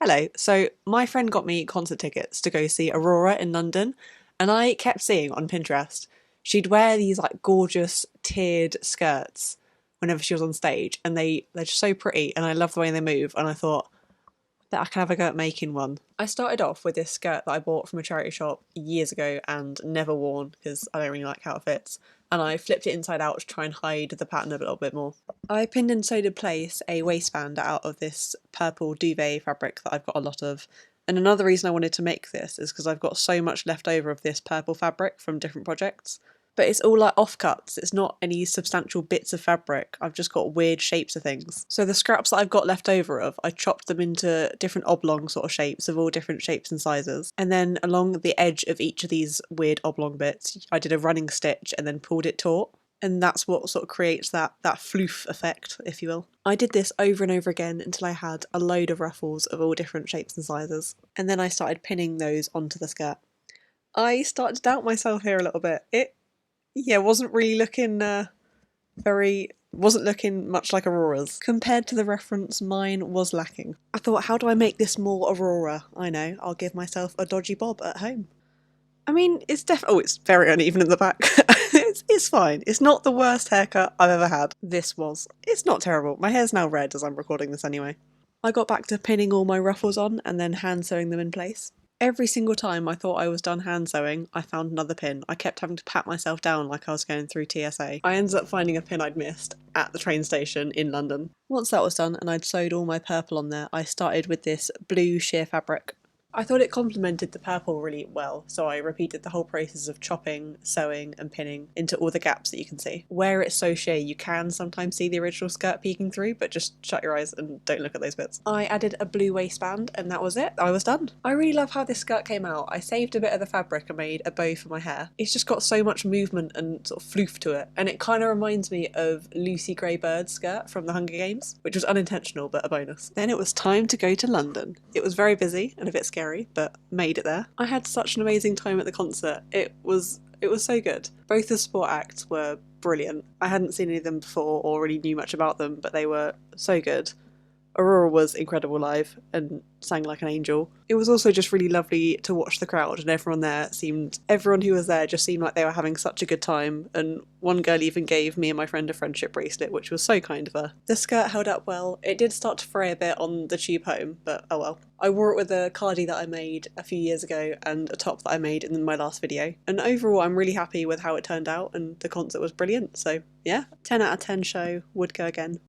Hello. So my friend got me concert tickets to go see Aurora in London, and I kept seeing on Pinterest she'd wear these like gorgeous tiered skirts whenever she was on stage, and they're just so pretty, and I love the way they move. And I thought that I can have a go at making one. I started off with this skirt that I bought from a charity shop years ago and never worn because I don't really like how it fits. And I flipped it inside out to try and hide the pattern a little bit more. I pinned and sewed in place a waistband out of this purple duvet fabric that I've got a lot of. And another reason I wanted to make this is because I've got so much left over of this purple fabric from different projects. But it's all like offcuts, it's not any substantial bits of fabric, I've just got weird shapes of things. So the scraps that I've got left over of, I chopped them into different oblong sort of shapes of all different shapes and sizes. And then along the edge of each of these weird oblong bits, I did a running stitch and then pulled it taut. And that's what sort of creates that floof effect, if you will. I did this over and over again until I had a load of ruffles of all different shapes and sizes. And then I started pinning those onto the skirt. I started to doubt myself here a little bit. Wasn't really looking wasn't looking much like Aurora's. Compared to the reference, mine was lacking. I thought, how do I make this more Aurora? I know, I'll give myself a dodgy bob at home. I mean, it's it's very uneven in the back. it's fine. It's not the worst haircut I've ever had. This was. It's not terrible. My hair's now red as I'm recording this anyway. I got back to pinning all my ruffles on and then hand sewing them in place. Every single time I thought I was done hand sewing, I found another pin. I kept having to pat myself down like I was going through TSA. I ended up finding a pin I'd missed at the train station in London. Once that was done and I'd sewed all my purple on there, I started with this blue sheer fabric. I thought it complemented the purple really well, so I repeated the whole process of chopping, sewing and pinning into all the gaps that you can see. Where it's so sheer you can sometimes see the original skirt peeking through, but just shut your eyes and don't look at those bits. I added a blue waistband and that was it. I was done. I really love how this skirt came out. I saved a bit of the fabric and made a bow for my hair. It's just got so much movement and sort of floof to it, and it kind of reminds me of Lucy Greybird's skirt from the Hunger Games, which was unintentional but a bonus. Then it was time to go to London. It was very busy and a bit scary, but made it there. I had such an amazing time at the concert. It was so good. Both the support acts were brilliant. I hadn't seen any of them before or really knew much about them, but they were so good. Aurora was incredible live and sang like an angel. It was also just really lovely to watch the crowd, and everyone who was there just seemed like they were having such a good time, and one girl even gave me and my friend a friendship bracelet, which was so kind of her. The skirt held up well. It did start to fray a bit on the tube home, but oh well. I wore it with a cardi that I made a few years ago and a top that I made in my last video, and overall I'm really happy with how it turned out, and the concert was brilliant, so yeah, 10 out of 10 show, would go again.